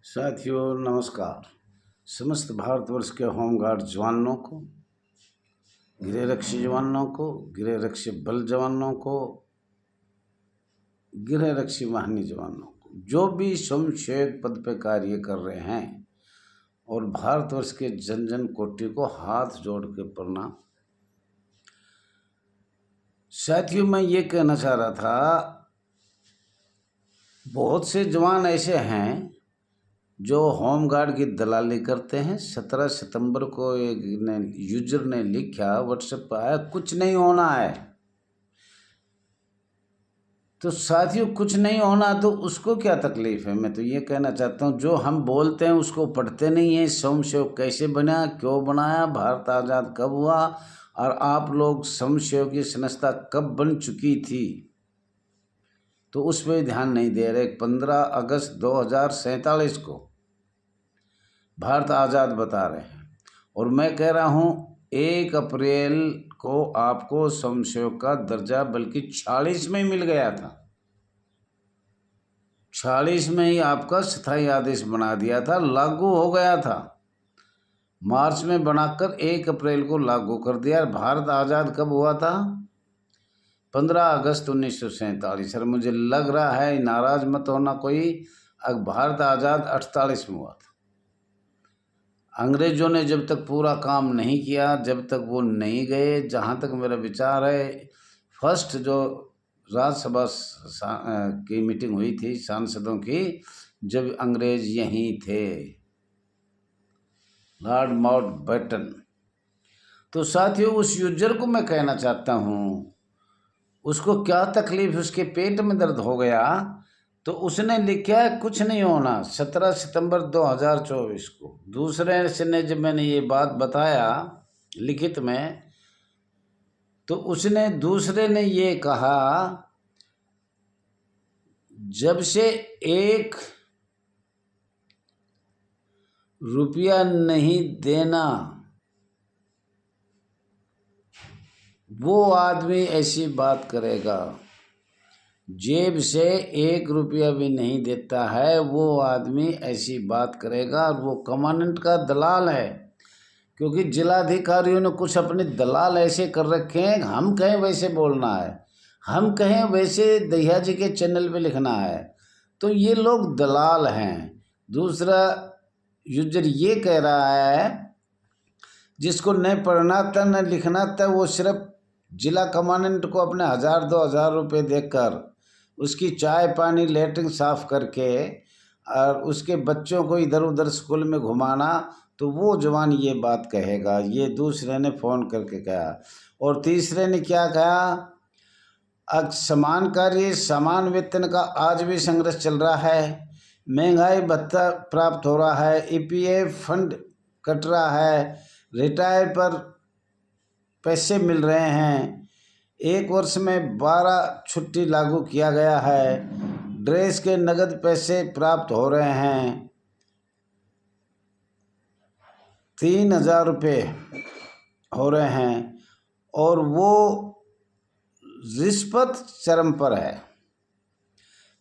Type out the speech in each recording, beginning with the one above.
साथियों नमस्कार। समस्त भारतवर्ष के होमगार्ड जवानों को, गृहरक्षी जवानों को, गृहरक्षी बल जवानों को, गृहरक्षी वाहिनी जवानों को, जो भी स्वयंसेवक पद पर कार्य कर रहे हैं, और भारतवर्ष के जन जन कोटि को हाथ जोड़ के प्रणाम। साथियों मैं ये कहना चाह रहा था, बहुत से जवान ऐसे हैं जो होमगार्ड की दलाली करते हैं। 17 सितंबर को एक यूजर ने लिखा, व्हाट्सएप पर आया, कुछ नहीं होना है। तो साथियों कुछ नहीं होना तो उसको क्या तकलीफ है? मैं तो ये कहना चाहता हूँ, जो हम बोलते हैं उसको पढ़ते नहीं हैं। स्वयंसेवक कैसे बना, क्यों बनाया, भारत आज़ाद कब हुआ, और आप लोग स्वयंसेवक की संस्था कब बन चुकी थी, तो उस पर ध्यान नहीं दे रहे। 15 अगस्त 2047 को भारत आज़ाद बता रहे हैं, और मैं कह रहा हूँ 1 अप्रैल को आपको स्वयंसेवक का दर्जा बल्कि 46 में ही मिल गया था। 46 में ही आपका स्थायी आदेश बना दिया था, लागू हो गया था। मार्च में बनाकर 1 अप्रैल को लागू कर दिया। भारत आज़ाद कब हुआ था? 15 अगस्त 1947। सर मुझे लग रहा है, नाराज मत होना कोई, भारत आज़ाद 48 में हुआ था। अंग्रेजों ने जब तक पूरा काम नहीं किया, जब तक वो नहीं गए, जहाँ तक मेरा विचार है, फर्स्ट जो राज्यसभा की मीटिंग हुई थी सांसदों की, जब अंग्रेज यहीं थे, लॉर्ड माउंटबेटन। तो साथियों उस यूजर को मैं कहना चाहता हूँ, उसको क्या तकलीफ, उसके पेट में दर्द हो गया, तो उसने लिखा है कुछ नहीं होना 17 सितंबर 2024 को। दूसरे से ने जब मैंने ये बात बताया लिखित में, तो उसने दूसरे ने ये कहा, जब से 1 रुपया नहीं देना, वो आदमी ऐसी बात करेगा। जेब से 1 रुपया भी नहीं देता है वो आदमी ऐसी बात करेगा, और वो कमांडेंट का दलाल है। क्योंकि जिलाधिकारियों ने कुछ अपने दलाल ऐसे कर रखे हैं, हम कहें वैसे बोलना है, हम कहें वैसे दहिया जी के चैनल पे लिखना है, तो ये लोग दलाल हैं। दूसरा यूजर ये कह रहा है, जिसको न पढ़ना था न लिखना था, वो सिर्फ जिला कमांडेंट को अपने 1000-2000 रुपये देकर उसकी चाय पानी लेटरिन साफ करके और उसके बच्चों को इधर उधर स्कूल में घुमाना, तो वो जवान ये बात कहेगा। ये दूसरे ने फ़ोन करके कहा। और तीसरे ने क्या कहा, समान कार्य समान वेतन का आज भी संघर्ष चल रहा है, महंगाई भत्ता प्राप्त हो रहा है, ईपीएफ फंड कट रहा है, रिटायर पर पैसे मिल रहे हैं, 1 वर्ष में 12 छुट्टी लागू किया गया है, ड्रेस के नगद पैसे प्राप्त हो रहे हैं, 3000 रुपये हो रहे हैं, और वो रिश्वत चरम पर है।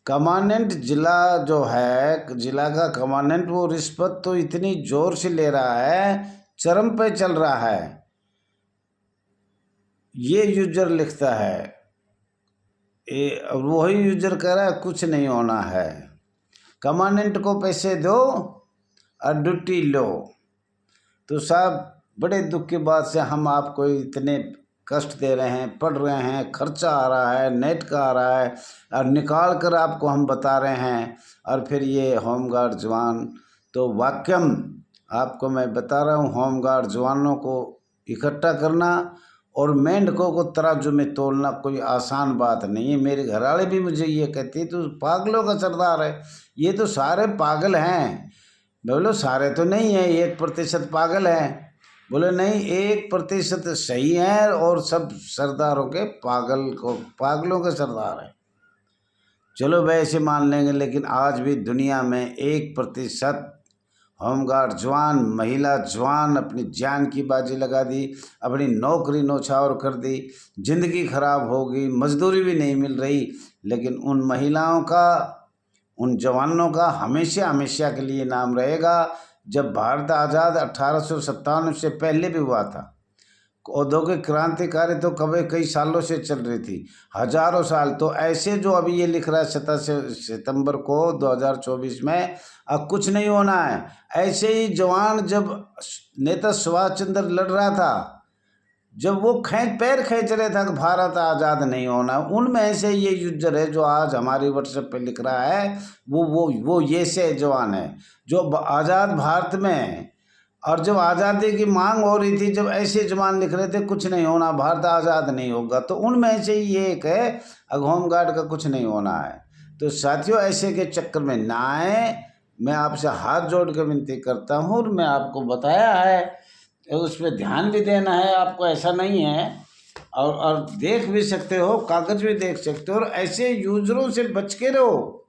कमांडेंट जिला जो है, जिला का कमांडेंट, वो रिश्वत तो इतनी जोर से ले रहा है, चरम पे चल रहा है। ये यूजर लिखता है, वही यूजर कह रहा है कुछ नहीं होना है, कमांडेंट को पैसे दो और ड्यूटी लो। तो साहब बड़े दुख की बात से हम आपको इतने कष्ट दे रहे हैं, पढ़ रहे हैं, खर्चा आ रहा है, नेट का आ रहा है, और निकाल कर आपको हम बता रहे हैं, और फिर ये होमगार्ड जवान। तो वाकई आपको मैं बता रहा हूँ, होमगार्ड जवानों को इकट्ठा करना और मेंढकों को तराजू में तोलना कोई आसान बात नहीं है। मेरे घरवाले भी मुझे ये कहती है, तू पागलों का सरदार है, ये तो सारे पागल हैं। बोलो सारे तो नहीं है, 1% पागल हैं। बोले नहीं, 1% सही है, और सब सरदारों के पागलों के सरदार हैं। चलो वैसे मान लेंगे, लेकिन आज भी दुनिया में 1% होमगार्ड जवान, महिला जवान अपनी जान की बाजी लगा दी, अपनी नौकरी नौछावर कर दी, ज़िंदगी खराब हो गई, मजदूरी भी नहीं मिल रही, लेकिन उन महिलाओं का, उन जवानों का हमेशा हमेशा के लिए नाम रहेगा। जब भारत आज़ाद 1857 से पहले भी हुआ था, औद्योगिक क्रांतिकारी तो कई सालों से चल रही थी, हजारों साल। तो ऐसे जो अभी ये लिख रहा है 27 सितंबर को 2024 में, अब कुछ नहीं होना है। ऐसे ही जवान जब नेता सुभाष चंद्र लड़ रहा था, जब वो पैर खींच रहे था कि भारत आज़ाद नहीं होना, उनमें ऐसे ये यूजर है जो आज हमारी व्हाट्सएप पे लिख रहा है, वो ये से जवान है जो आज़ाद भारत में है। और जब आज़ादी की मांग हो रही थी, जब ऐसे जवान लिख रहे थे कुछ नहीं होना, भारत आज़ाद नहीं होगा, तो उनमें से ही एक है होमगार्ड का कुछ नहीं होना है। तो साथियों, ऐसे के चक्कर में ना आए, मैं आपसे हाथ जोड़ के विनती करता हूँ। और मैं आपको बताया है, उस पर ध्यान भी देना है आपको, ऐसा नहीं है। और देख भी सकते हो, कागज़ भी देख सकते हो। और ऐसे यूजरों से बच के रहो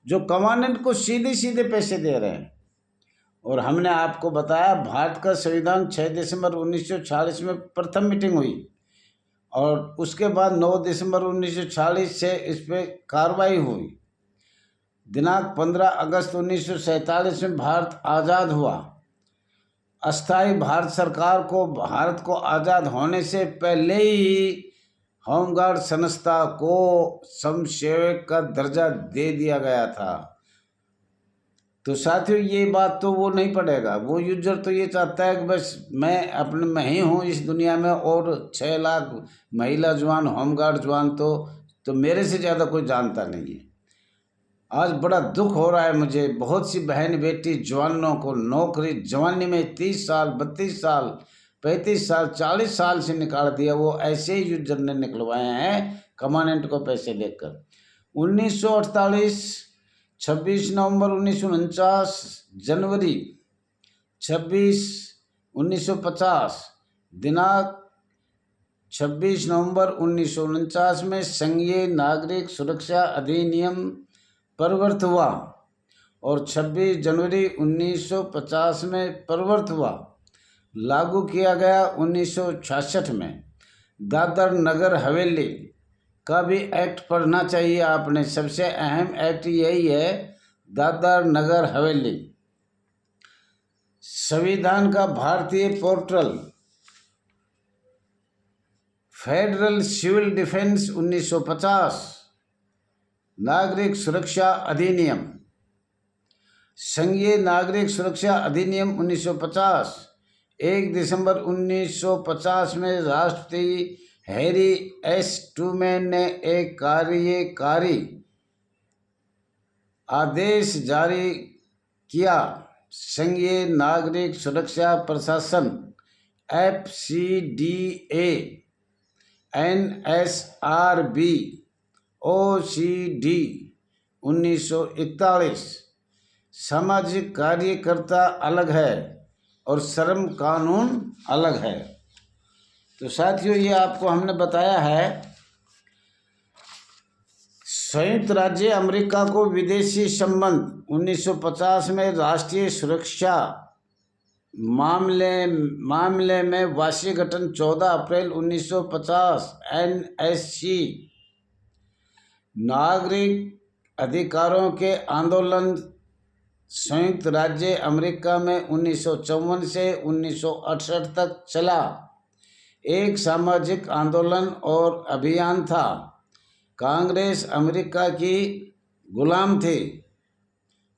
जो कमांडेंट को सीधे सीधे पैसे दे रहे हैं। और हमने आपको बताया, भारत का संविधान 6 दिसंबर 1946 में प्रथम मीटिंग हुई, और उसके बाद 9 दिसंबर 1946 से इस पर कार्रवाई हुई। दिनांक 15 अगस्त 1947 में भारत आज़ाद हुआ। अस्थाई भारत सरकार को भारत को आज़ाद होने से पहले ही होमगार्ड संस्था को समसेवक का दर्जा दे दिया गया था। तो साथियों, ये बात तो वो नहीं पड़ेगा। वो यूजर तो ये चाहता है कि बस मैं अपने में ही हूँ इस दुनिया में, और 6 लाख महिला जवान, होमगार्ड जवान तो मेरे से ज़्यादा कोई जानता नहीं है। आज बड़ा दुख हो रहा है मुझे, बहुत सी बहन बेटी जवानों को नौकरी जवानी में 30 साल, 32 साल, 35 साल, 40 साल से निकाल दिया। वो ऐसे ही यूजर ने निकलवाए हैं कमांडेंट को पैसे देकर। 1948, 26 नवंबर 1949, जनवरी 26, 1950, दिनांक 26 नवंबर 1949 में संघीय नागरिक सुरक्षा अधिनियम प्रवर्त हुआ, और 26 जनवरी 1950 में प्रवर्त हुआ। लागू किया गया 1966 में। दादर नगर हवेली का भी एक्ट पढ़ना चाहिए आपने, सबसे अहम एक्ट यही है, दादर नगर हवेली। संविधान का भारतीय पोर्टल, फेडरल सिविल डिफेंस 1950, नागरिक सुरक्षा अधिनियम, संघीय नागरिक सुरक्षा अधिनियम 1950, 1 दिसंबर 1950 में राष्ट्रपति हैरी एस ट्रूमैन ने एक कार्यकारी आदेश जारी किया। संघीय नागरिक सुरक्षा प्रशासन FCDA, NSRB, OCD 1941। सामाजिक कार्यकर्ता अलग है और श्रम कानून अलग है। तो साथियों, ये आपको हमने बताया है। संयुक्त राज्य अमेरिका को विदेशी संबंध 1950 में राष्ट्रीय सुरक्षा मामले में वाशिंगटन 14 अप्रैल 1950। NSC, नागरिक अधिकारों के आंदोलन संयुक्त राज्य अमेरिका में 1954 से 1968 तक चला। एक सामाजिक आंदोलन और अभियान था। कांग्रेस अमेरिका की गुलाम थी।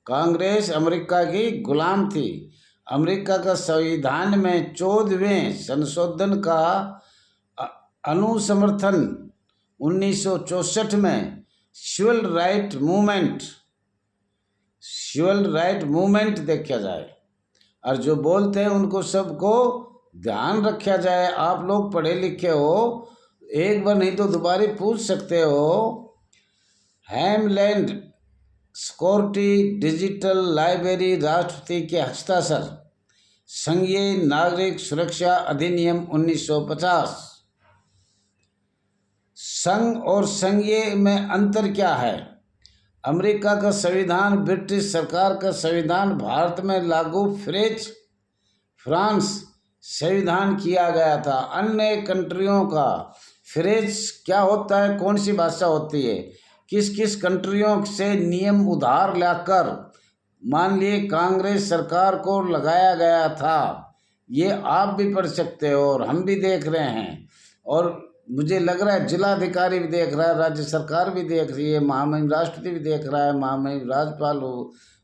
कांग्रेस अमेरिका की गुलाम थी। अमेरिका का संविधान में 14वें संशोधन का अनुसमर्थन 1964 में सिविल राइट मूवमेंट देखा जाए, और जो बोलते हैं उनको सबको ध्यान रखा जाए। आप लोग पढ़े लिखे हो, एक बार नहीं तो दोबारा पूछ सकते हो। हेमलैंड सिक्योरिटी डिजिटल लाइब्रेरी, राष्ट्रपति के हस्ताक्षर, संघीय नागरिक सुरक्षा अधिनियम 1950। संघ और संघीय में अंतर क्या है? अमेरिका का संविधान ब्रिटिश सरकार का संविधान भारत में लागू फ्रांस संविधान किया गया था। अन्य कंट्रियों का फ्रेंच क्या होता है, कौन सी भाषा होती है? किस किस कंट्रियों से नियम उधार लाकर मान लिए कांग्रेस सरकार को लगाया गया था, ये आप भी पढ़ सकते हो और हम भी देख रहे हैं। और मुझे लग रहा है जिलाधिकारी भी देख रहा है, राज्य सरकार भी देख रही है, महामहिम राष्ट्रपति भी देख रहा है, महामहिम राज्यपाल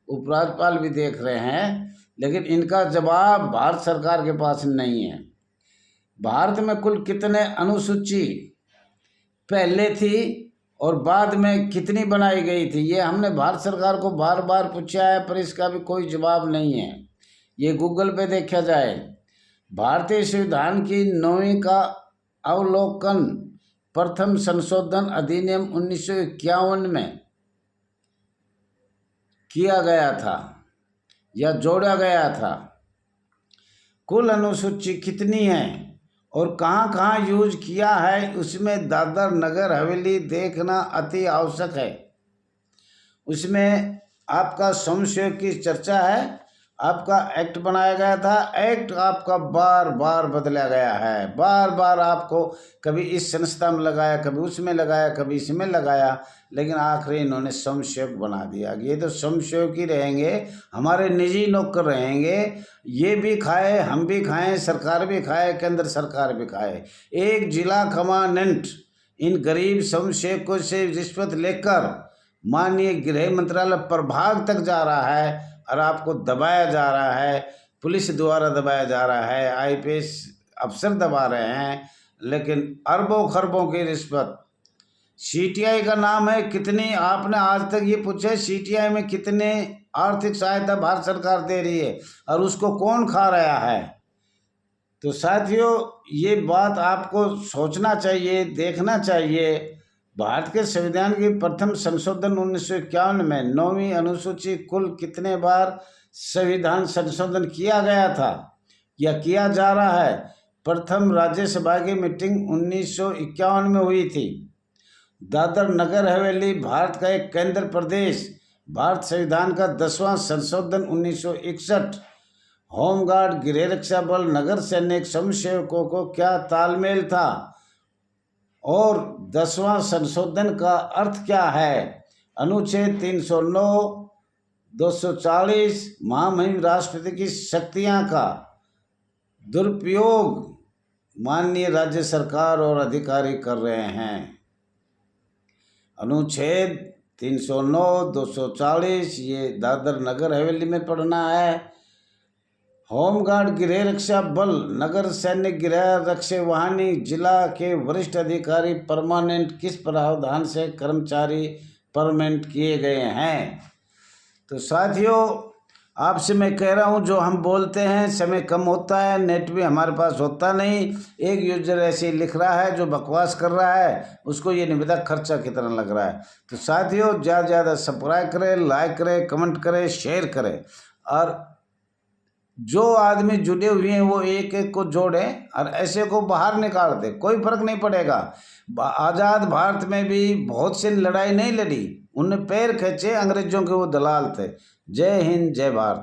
उपराज्यपाल भी देख रहे हैं, लेकिन इनका जवाब भारत सरकार के पास नहीं है। भारत में कुल कितने अनुसूची पहले थी और बाद में कितनी बनाई गई थी, ये हमने भारत सरकार को बार बार पूछा है, पर इसका भी कोई जवाब नहीं है। ये गूगल पे देखा जाए। भारतीय संविधान की 9वीं का अवलोकन प्रथम संशोधन अधिनियम 1951 में किया गया था या जोड़ा गया था। कुल अनुसूची कितनी है और कहाँ कहाँ यूज किया है, उसमें दादर नगर हवेली देखना अति आवश्यक है। उसमें आपका समस्या की चर्चा है, आपका एक्ट बनाया गया था, एक्ट आपका बार बार बदला गया है, बार बार आपको कभी इस संस्था में लगाया, कभी उसमें लगाया, कभी इसमें लगाया, लेकिन आखिरी इन्होंने समसेवक बना दिया। ये तो समसेवक ही रहेंगे, हमारे निजी नौकर रहेंगे, ये भी खाए हम भी खाएं, सरकार भी खाए, केंद्र सरकार भी खाए। एक जिला कमांडेंट इन गरीब समसेवकों से रिश्वत लेकर माननीय गृह मंत्रालय प्रभाग तक जा रहा है और आपको दबाया जा रहा है, पुलिस द्वारा दबाया जा रहा है, आईपीएस अफसर दबा रहे हैं, लेकिन अरबों खरबों की रिश्वत। सीटीआई का नाम है, कितनी आपने आज तक ये पूछे सीटीआई में कितने आर्थिक सहायता भारत सरकार दे रही है और उसको कौन खा रहा है? तो साथियों, ये बात आपको सोचना चाहिए, देखना चाहिए। भारत के संविधान की प्रथम संशोधन 1951 में 9वीं अनुसूची कुल कितने बार संविधान संशोधन किया गया था या किया जा रहा है? प्रथम राज्यसभा की मीटिंग 1951 में हुई थी। दादर नगर हवेली भारत का एक केंद्र प्रदेश, भारत संविधान का 10वां संशोधन 1961। होमगार्ड, गृह रक्षा बल, नगर सैनिक, स्वयंसेवकों को क्या तालमेल था और 10वां संशोधन का अर्थ क्या है? अनुच्छेद 309, 240 महामहिम राष्ट्रपति की शक्तियां का दुरुपयोग माननीय राज्य सरकार और अधिकारी कर रहे हैं। अनुच्छेद 309, 240 ये दादर नगर हवेली में पढ़ना है। होमगार्ड, गृह रक्षा बल, नगर सैनिक, गृह रक्षा वाहिनी, जिला के वरिष्ठ अधिकारी परमानेंट किस प्रावधान से कर्मचारी परमानेंट किए गए हैं? तो साथियों, आपसे मैं कह रहा हूं, जो हम बोलते हैं समय कम होता है, नेट भी हमारे पास होता नहीं। एक यूजर ऐसे लिख रहा है जो बकवास कर रहा है, उसको ये नहीं पता खर्चा कितना लग रहा है। तो साथियों, ज़्यादा से ज़्यादा सब्सक्राइब करें, लाइक करें, कमेंट करें, शेयर करें, और जो आदमी जुड़े हुए हैं वो एक एक को जोड़ें और ऐसे को बाहर निकाल दें, कोई फर्क नहीं पड़ेगा। आज़ाद भारत में भी बहुत सी लड़ाई नहीं लड़ी, उनने पैर खींचे, अंग्रेजों के वो दलाल थे। जय हिंद, जय भारत।